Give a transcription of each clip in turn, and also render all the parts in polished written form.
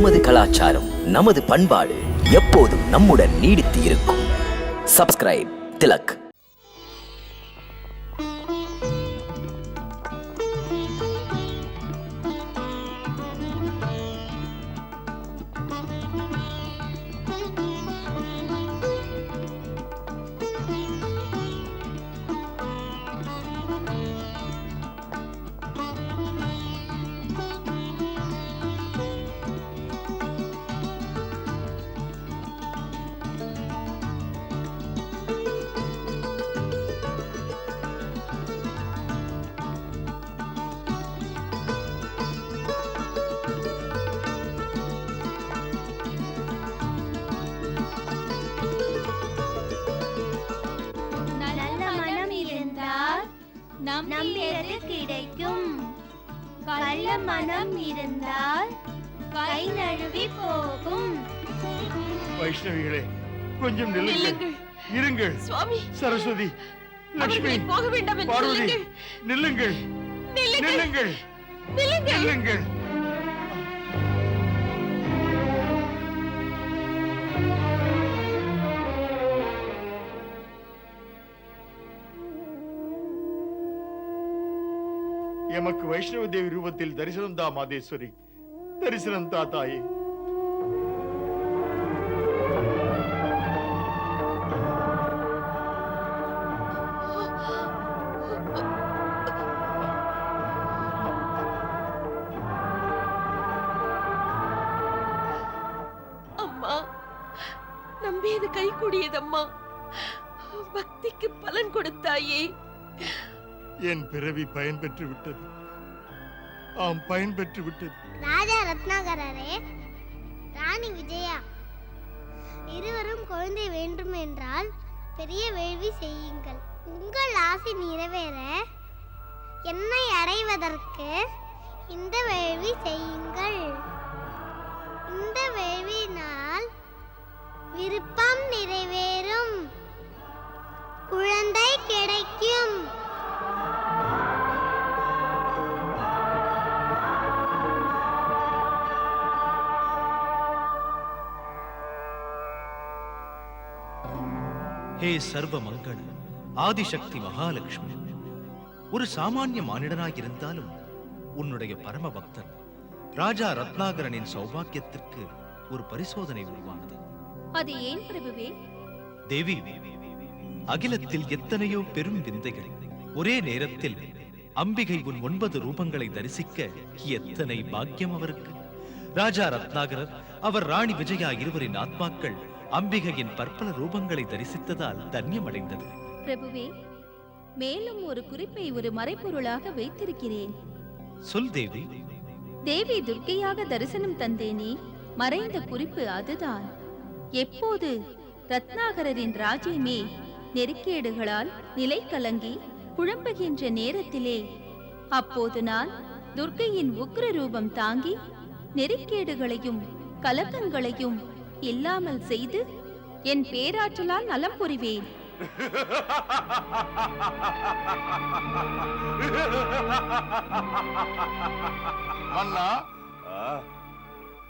நமது கலாச்சாரம், நமது பண்பாடு எப்போதும் நம்முடன் நீடித்து இருக்கும். சப்ஸ்கிரைப் திலக். நம்பியது கிடைக்கும். கள்ள மனம் இருந்தால் கை நழுவி போகும். வைஷ்ணவிகளே, கொஞ்சம் நில்லுங்கள், இருங்கள். சுவாமி, சரஸ்வதி, லட்சுமி, போக வேண்டாம் என்று பார்வதி, சொல்லுங்கள். நில்லுங்கள், நில்லுங்கள், நில்லுங்கள். எமக்கு வைஷ்ணவ தேவி ரூபத்தில் தரிசனம் தா மாதேஸ்வரி, தரிசனம் தா தாயே. அம்மா, நம்பியது கை கூடியதம்மா. பக்திக்கு பலன் கொடுத்தாயே. என் பிறவி பயன் பெற்று விட்டது. ஆம், பயன் பெற்று விட்டது. ராஜா ரத்னாகரரே, ராணி விஜயா, இருவரும் குழந்தை வேண்டும் என்றால் பெரிய வேள்வி செய்யுங்கள். உங்கள் ஆசை நிறைவேற என்னை அடைவதற்கு இந்த வேள்வி செய்யுங்கள். இந்த வேள்வியினால் விருப்பம் நிறைவேறும், குழந்தை கிடைக்கும். ஹே சர்வ மங்கள ஆதிசக்தி மகாலட்சுமி, ஒரு சாமானிய மானிடனாயிருந்தாலும் உன்னுடைய பரம பக்தன் ராஜா ரத்னாகரனின் சௌபாக்கியத்திற்கு ஒரு பரிசோதனை உருவானது. அது ஏன் பிரபுவே? தேவி, அகிலத்தில் எத்தனையோ பெரும் விந்தைகள் ஒரே நேரத்தில் அம்பிகை உன் 9 ரூபங்களை தரிசிக்க எத்தனை பாக்கியம் அவருக்கு. ராஜா ரத்னாகரர், அவர் ராணி விஜயா இருவரின் ஆத்மாக்கள் அம்பிகையின் பற்பல ரூபங்களை தரிசித்ததால் தன்யமடைந்தது. பிரபுவே, மேலும் ஒரு குறிப்பை ஒரு மறைப்பொருளாக வைத்திருக்கிறேன். சொல் தேவி. தேவி துர்க்கையாக தரிசனம் தந்தேனே, மறைந்த குறிப்பு அதுதான். எப்போது ரத்னாகரரின் ராஜ்யமே நெருக்கேடுகளால் நிலை கலங்கி குழம்புகின்ற நேரத்திலே, அப்போது நான் துர்க்கையின் உக்ர ரூபம் தாங்கி நெருக்கேடுகளையும் கலக்கங்களையும் இல்லாமல் செய்து என் பேராற்றலால் நலம் புரிவேன். மன்னா,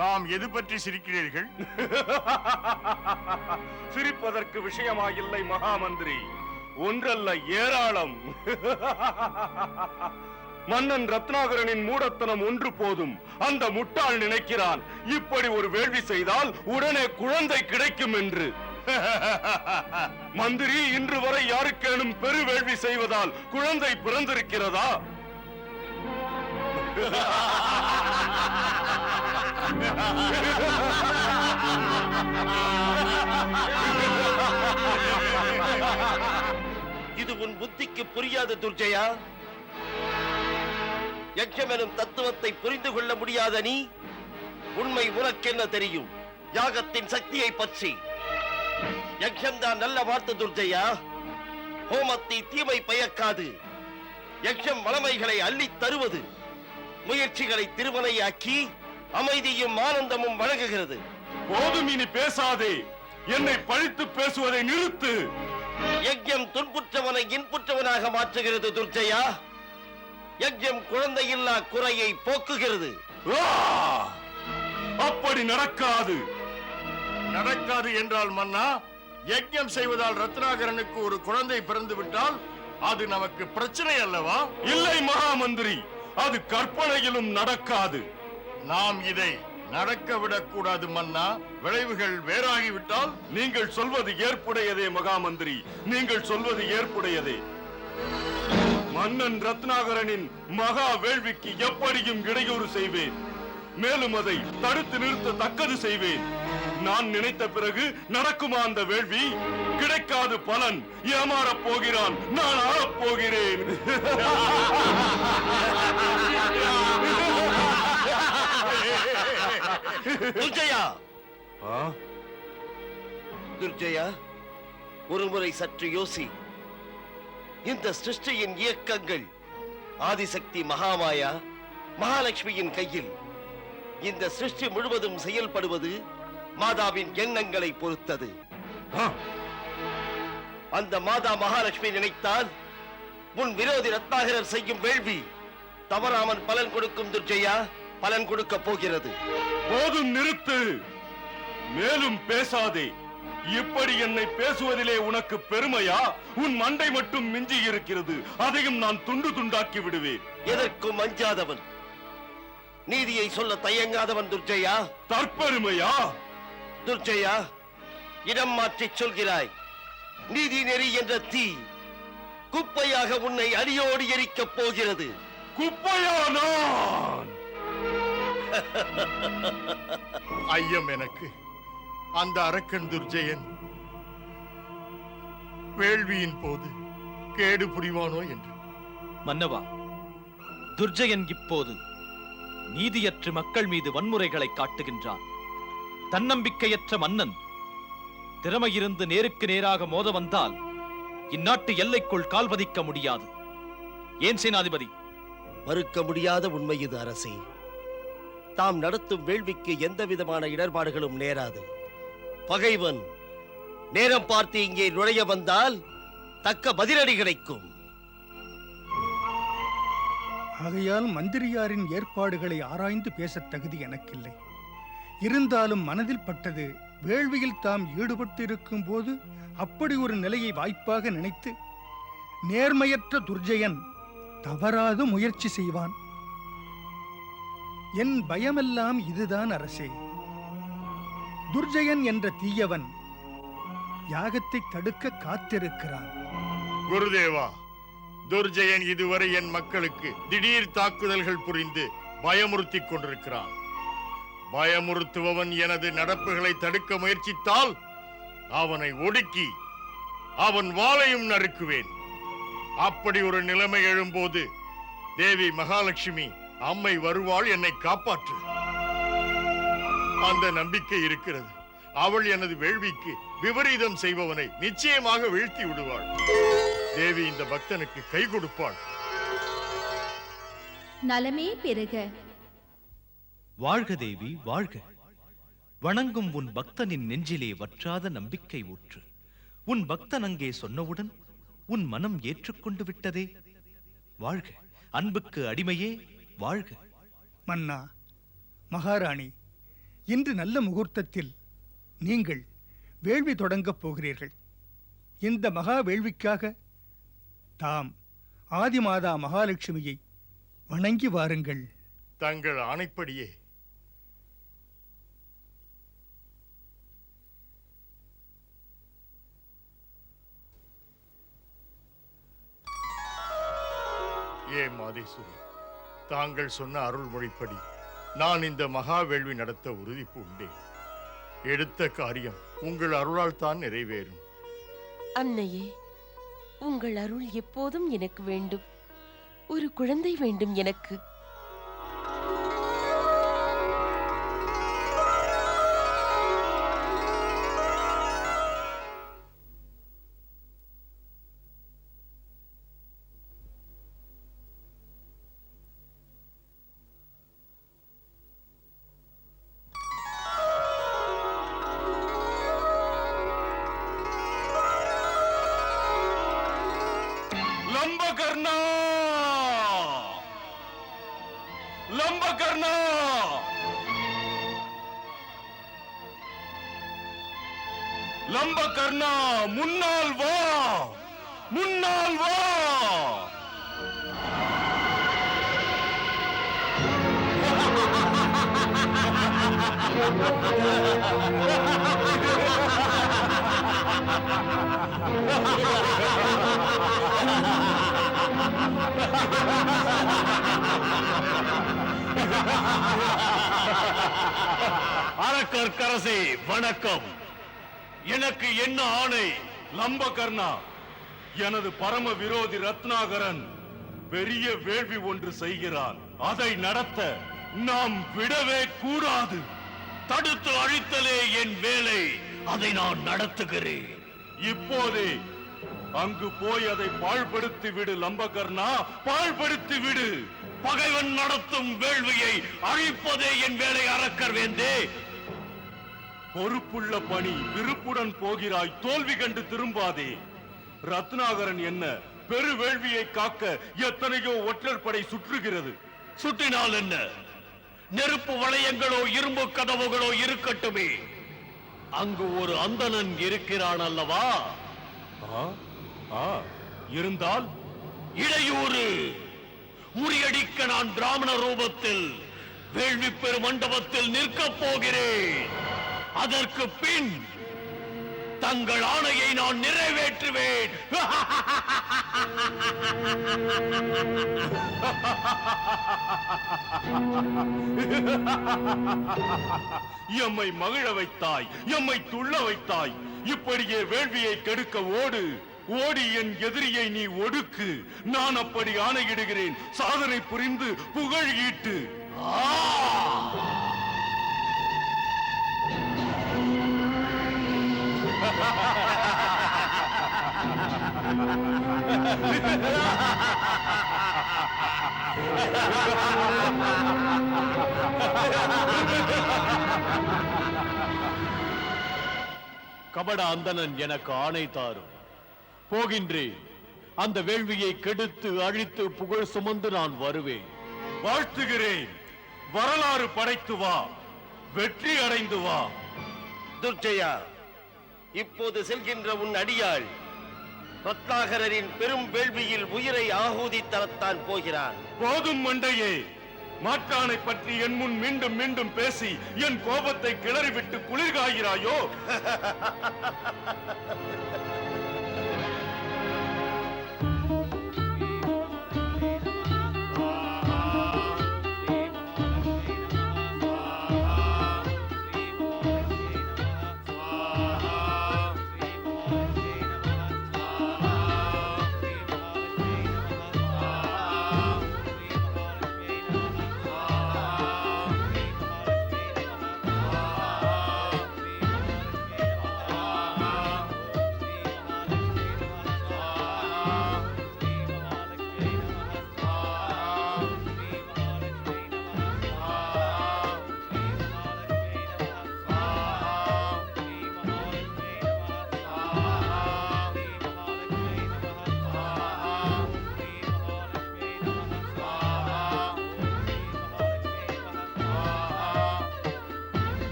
தாம் எது பற்றி சிரிக்கிறீர்கள்? சிரிப்பதற்கு விஷயமாயில்லை மகாமந்திரி, ஒன்றல்ல ஏராளம். மன்னன் ரத்னாகரனின் மூடத்தனம் ஒன்று போதும். அந்த முட்டாள் நினைக்கிறான் இப்படி ஒரு வேள்வி செய்தால் உடனே குழந்தை கிடைக்கும் என்று. மந்திரி, இன்று வரை யாருக்கேனும் பெரு வேள்வி செய்வதால் குழந்தை பிறந்திருக்கிறதா? இது உன் புத்திக்கு புரியாது துர்ஜயா. யஜ்ஞமெனும் தத்துவத்தை புரிந்து கொள்ள முடியாத நீ, உண்மை உனக்கென்ன தெரியும் யாகத்தின் சக்தியை பற்றி? யஜ்ஞம்தான் நல்ல வார்த்தை துர்ஜயா. ஹோமத்தை தீமை பயக்காது. யஜ்ஞம் வளமைகளை அள்ளித் தருவது, முயற்சிகளை திருமலையாக்கி அமைதியும் ஆனந்தமும் வழங்குகிறது. போதும், இனி பேசாதே. என்னை பழித்து பேசுவதை நிறுத்து. யஜ்ஞம் துன்புற்றவனை இன்புற்றவனாக மாற்றுகிறது துர்ஜயா. யஜ்ஞம் குழந்தையில்லா குறையை போக்குகிறது. அப்படி அப்படி நடக்காது. நடக்காது என்றால் மன்னா, யஜ்ஞம் செய்வதால் ரத்னாகரனுக்கு ஒரு குழந்தை பிறந்து விட்டால் அது நமக்கு பிரச்சனை அல்லவா? இல்லை மகாமந்திரி, அது கற்பனையிலும் நடக்காது. நாம் இதை நடக்க விடக்கூடாது மன்னா. விளைவுகள் வேறாகிவிட்டால்? நீங்கள் சொல்வது ஏற்புடையதே மகாமந்திரி, நீங்கள் சொல்வது ஏற்புடையதே. மன்னன் ரத்னாகரனின் மகா வேள்விக்கு எப்படியும் இடையூறு செய்வேன். மேலும் அதை தடுத்து நிறுத்த தக்கது செய்வேன். நான் நினைத்த பிறகு நடக்குமா அந்த வேள்வி? கிடைக்காது பலன். ஏமாறப் போகிறான், நான் ஆளப் போகிறேன். துர்ஜயா, துர்ஜயா, ஒருமுறை சற்று யோசி. இந்த சிருஷ்டியின் இயக்கங்கள் ஆதிசக்தி மகாமாயா மகாலட்சுமியின் கையில். இந்த சிருஷ்டி முழுவதும் செயல்படுவது மாதாவின் எண்ணங்களை பொறுத்தது. அந்த மாதா மகாலட்சுமி நினைத்தால் உன் விரோதி ரத்னாகரர் செய்யும் வேள்வி தவறாமல் பலன் கொடுக்கும். துர்ஜயா, பலன் கொடுக்க போகிறது. போதும், நிறுத்து. மேலும் பேசாதே. இப்படி என்னை பேசுவதிலே உனக்கு பெருமையா? உன் மண்டை மட்டும் மிஞ்சி இருக்கிறது, அதையும் நான் துண்டு துண்டாக்கி விடுவேன். எதற்கும் அஞ்சாதவன், நீதியை சொல்ல தயங்காதவன் துர்ஜயா. தற்பெருமையா? துர்ஜயா, இடம் மாற்றி சொல்கிறாய். நீதி நெறி என்ற தீ குப்பையாக உன்னை அடியோடு எரிக்கப் போகிறது. குப்பையா நான்? ஐயம் எனக்கு. அந்த அரக்கன் துர்ஜயன் வேள்வியின் போது கேடு புரிவானோ என்று. மன்னவா, துர்ஜயன் இப்போது நீதியற்ற மக்கள் மீது வன்முறைகளை காட்டுகின்றான். தன்னம்பிக்கையற்ற மன்னன் திறமையிருந்து நேருக்கு நேராக மோத வந்தால் இந்நாட்டு எல்லைக்குள் கால் பதிக்க முடியாது. ஏன் சேனாதிபதி? மறுக்க முடியாத உண்மை இது அரசே. தாம் நடத்தும் வேள்விக்கு எந்த விதமான இடர்பாடுகளும் நேராது. பகைவன் நேரம் பார்த்து இங்கே நுழைய வந்தால் தக்க பதிலடி கிடைக்கும். ஆகையால் மந்திரியாரின் ஏற்பாடுகளை ஆராய்ந்து பேசத் தகுதி எனக்கில்லை. இருந்தாலும் மனதில் பட்டது, வேள்வியில் தாம் ஈடுபட்டு இருக்கும் போது அப்படி ஒரு நிலையை வாய்ப்பாக நினைத்து நேர்மையற்ற துர்ஜயன் தவறாது முயற்சி செய்வான். என் பயமெல்லாம் இதுதான் அரசே. துர்ஜயன் என்ற தீயவன் யாகத்தை தடுக்க காத்திருக்கிறான். குருதேவா, துர்ஜயன் இதுவரை என் மக்களுக்கு திடீர் தாக்குதல்கள் புரிந்து பயமுறுத்திக் கொண்டிருக்கிறான். பயமுறுத்துபவன் எனது நடப்புகளை தடுக்க முயற்சித்தால் அவனை ஒடுக்கி அவன் வாளையும் நறுக்குவேன். அப்படி ஒரு நிலைமை எழும்போது தேவி மகாலட்சுமி அம்மை வருவாள், என்னை காப்பாற்று. அந்த நம்பிக்கை இருக்கிறது. அவள் எனது வேள்விக்கு விபரீதம் செய்பவனை நிச்சயமாக வீழ்த்தி விடுவாள். தேவி இந்த பக்தனுக்கு கை கொடுப்பாள். நலமே பெருக. வாழ்க தேவி, வாழ்க. வணங்கும் உன் பக்தனின் நெஞ்சிலே வற்றாத நம்பிக்கை ஊற்று. உன் பக்தன் அங்கே சொன்னவுடன் உன் மனம் ஏற்றுக்கொண்டு விட்டதே. வாழ்க, அன்புக்கு அடிமையே, வாழ்க. மன்னா, மகாராணி, இன்று நல்ல முகூர்த்தத்தில் நீங்கள் வேள்வி தொடங்கப் போகிறீர்கள். இந்த மகா வேள்விக்காக தாம் ஆதிமாதா மகாலட்சுமியை வணங்கி வாருங்கள். தங்கள் ஆணைப்படியே. ஏ மாதேஸ்வரி, தாங்கள் சொன்ன அருள்மொழிப்படி நான் இந்த மகா வேள்வி நடத்த உறுதி பூண்டேன். எடுத்த காரியம் உங்கள் அருளால் தான் நிறைவேறும். அன்னையே, உங்கள் அருள் எப்போதும் எனக்கு வேண்டும். ஒரு குழந்தை வேண்டும் எனக்கு. லம்பகர்ணா முன்னால் வா, முன்னால் வா. அரக்கர்க்கரசே வணக்கம். எனக்கு என்ன ஆணை? லம்பகர்ணா, எனது பரம விரோதி ரத்னாகரன் பெரிய வேள்வி ஒன்று செய்கிறான். அதை நடத்த நாம் விடவே கூடாது. தடுத்து அழித்தலே என் வேலை. அதை நான் நடத்துகிறேன். இப்போதே அங்கு போய் அதை பாழ்படுத்தி விடு லம்பகர்ணா, பாழ்படுத்தி விடு. பகைவன் நடத்தும் வேள்வியை அழிப்பதே என் வேலை. அரக்கர் வேந்தே, பொறுப்புள்ள பணி. விருப்புடன் போகிறாய், தோல்வி கண்டு திரும்பாதே. ரத்னாகரன் என்ன பெரு வேள்வியை காக்க எத்தனையோ ஒற்றர் படை சுற்றுகிறது. சுற்றினால் என்ன? நெருப்பு வளையங்களோ இரும்பு கதவுகளோ இருக்கட்டுமே, அங்கு ஒரு அந்தணன் இருக்கிறான் அல்லவா? இருந்தால் இடையூறு. முறியடிக்க நான் பிராமண ரூபத்தில் வேள்வி பெரு மண்டபத்தில் நிற்கப் போகிறேன். அதற்கு பின் தங்கள் ஆணையை நான் நிறைவேற்றுவேன். எம்மை மகிழ வைத்தாய், எம்மை துள்ள வைத்தாய். இப்படியே வேள்வியை கெடுக்க ஓடு. ஓடி என் எதிரியை நீ ஒடுக்கு. நான் அப்படி ஆணையிடுகிறேன். சாதனை புரிந்து புகழ் ஈட்டு. கபட அந்தணன் எனக்கு ஆணை தாரும். போகின்றேன். அந்த வேள்வியை கெடுத்து அழித்து புகழ் சுமந்து நான் வருவேன். வாழ்த்துகிறேன். வரலாறு படைத்து வா, வெற்றி அடைந்து வா. துர்ஜயா, இப்போது செல்கின்ற உன் அடியாள் ரத்னாகரரின் பெரும் வேள்வியில் உயிரை ஆகூதி தரத்தான் போகிறான். போதும் மண்டையே. மாற்றானை பற்றி என் முன் மீண்டும் மீண்டும் பேசி என் கோபத்தை கிளறிவிட்டு குளிர்காகிறாயோ?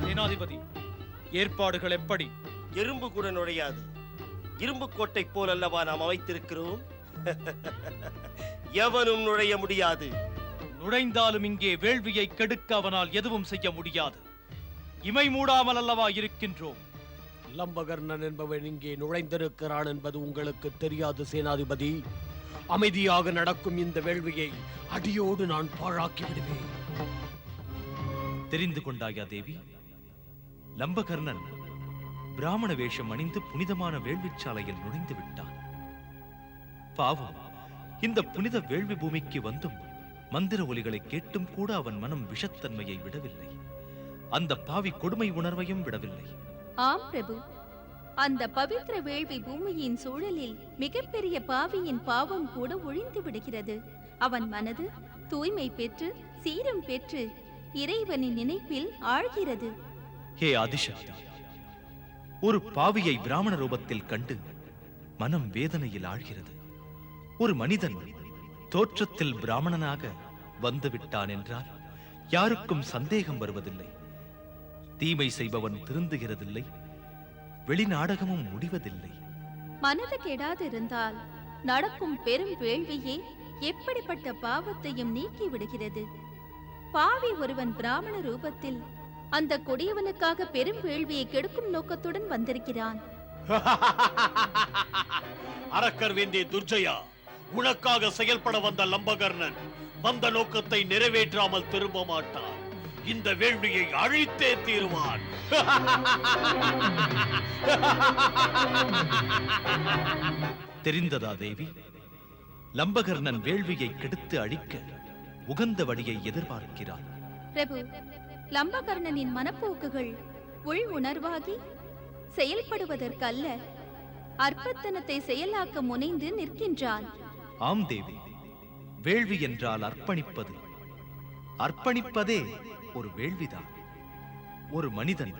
சேனாதிபதி, ஏற்பாடுகள் எப்படி? எறும்பு கூட நுழையாது. இரும்பு கோட்டை போல் அல்லவா நாம் அமைத்திருக்கிறோம். எவனும் நுழைய முடியாது. நுழைந்தாலும் இங்கே வேள்வியை கெடுக்க அவனால் எதுவும் செய்ய முடியாது. இமை மூடாமல் அல்லவா இருக்கின்றோம். லம்பகர்ணன் என்பவன் இங்கே நுழைந்திருக்கிறான் என்பது உங்களுக்கு தெரியாது சேனாதிபதி. அமைதியாக நடக்கும் இந்த வேள்வியை அடியோடு நான் பாழாக்கி விடுவேன். தெரிந்து கொண்டாயா தேவி? லம்பகர்ணன் பிராமண வேஷம் அணிந்து புனிதமான வேள்விச்சாலையில் நுழைந்து விட்டான். பாவம், இந்த புனித வேள்வி பூமிக்கு வந்தும் மந்திர ஒலிகளை கேட்டும் கூட அவன் மனம் விஷத்தன்மையை விடவில்லை. அந்த பாவி கொடுமை உணர்வையும் விடவில்லை. ஆம் பிரபு, அந்த பவித்திர வேள்வி பூமியின் சூழலில் மிகப்பெரிய பாவியின் பாவம் கூட ஒழிந்து விடுகிறது. அவன் மனது தூய்மை பெற்று சீரம் பெற்று இறைவனின் நினைப்பில் ஆழ்கிறது. ஹே ஆதிசக்தி, ஒரு பாவியை பிராமண ரூபத்தில் கண்டு மனம் வேதனையில் ஆழ்கிறது. ஒரு மனிதன் தோற்றத்தில் பிராமணனாக வந்துவிட்டான் என்றால் யாருக்கும் சந்தேகம் வருவதில்லை. தீமை செய்பவன் திருந்துகிறதில்லை, வெளிநாடகமும் முடிவதில்லை. மனது கெடாதிருந்தால் நடக்கும் பெரும் வேள்வியே எப்படிப்பட்ட பாவத்தையும் நீக்கி விடுகிறது. பாவி ஒருவன் பிராமண ரூபத்தில் அந்த கொடியவனுக்காக பெரும் வேள்வியை கெடுக்கும் நோக்கத்துடன் வந்திருக்கிறான். அரக்கர் வேண்டிய துர்ஜயா, உனக்காக செயல்பட வந்த லம்பகர்ணன் வந்த நோக்கத்தை நிறைவேற்றாமல் திரும்ப மாட்டான். இந்த வேள்வியை அழித்தே தீருவான். தெரிந்ததா தேவி? லம்பகர்ணன் வேள்வியை கெடுத்து அழிக்க உகந்த வழியை எதிர்பார்க்கிறான். பிரபு, லம்பகர்ணனின் மனப்போக்குகள் உள் உணர்வாகி செயல்படுவதற்கல்ல, அற்பத்தனத்தை செயலாக்க முனைந்து நிற்கின்றான். ஆம் தேவி, வேள்வி என்றால் அர்ப்பணிப்பது. அர்ப்பணிப்பதே ஒரு வேள்விதான். ஒரு மனிதன்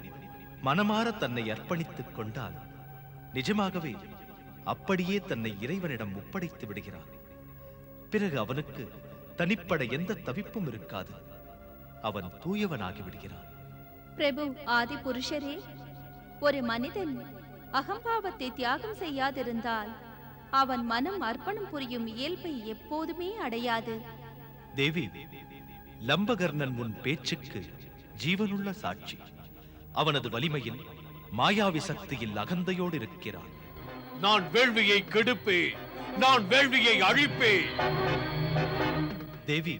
மனமாற தன்னை அர்ப்பணித்துக் கொண்டால் நிஜமாகவே அப்படியே தன்னை இறைவனிடம் ஒப்படைத்து விடுகிறான். பிறகு அவனுக்கு தனிப்பட எந்த தவிப்பும் இருக்காது. அவன் தூயவனாகி விடுகிறான். பிரபு, ஆதி புருஷரே, ஒரு மனிதன் அகம்பாவத்தை தியாகம் செய்யாதிருந்தால் அவன் மனம் அர்ப்பணம் புரியும் இயல்பை எப்போதுமே அடையாது. தேவி, லம்பகர்ணன் உன் பேச்சுக்கு ஜீவனுள்ள சாட்சி. அவனது வலிமையில் மாயாவி சக்தியில் அகந்தையோடு இருக்கிறான். நான் வேள்வியை கெடுப்பேன், நான் வேள்வியை அழிப்பேன். தேவி,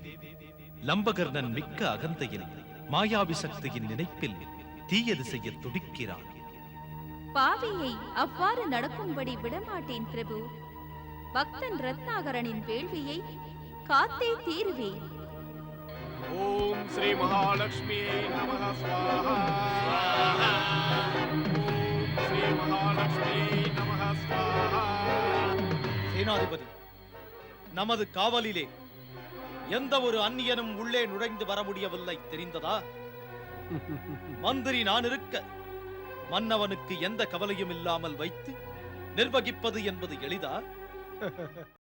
லம்பகர்ணன் மிக்க அகந்தையில் மாயாவி சக்தியின் நினைப்பில் தீயது செய்ய துடிக்கிறான். பாவியை அவ்வாறு நடக்கும்படி விடமாட்டேன் பிரபு. பக்தன் ரத்னாகரனின் வேள்வியை காத்தே தீருவேன். ஓம் ஸ்ரீ மகாலட்சுமியே நமः ஸ்வாஹா. ஓம் ஸ்ரீ மகாலட்சுமியே நமः ஸ்வாஹா. சேனாதிபதி, நமது காவலிலே எந்த ஒரு அந்நியனும் உள்ளே நுழைந்து வர முடியவில்லை, தெரிந்ததா? மந்திரி நான் இருக்க மன்னவனுக்கு எந்த கவலையும் இல்லாமல் வைத்து நிர்வகிப்பது என்பது எளிதா?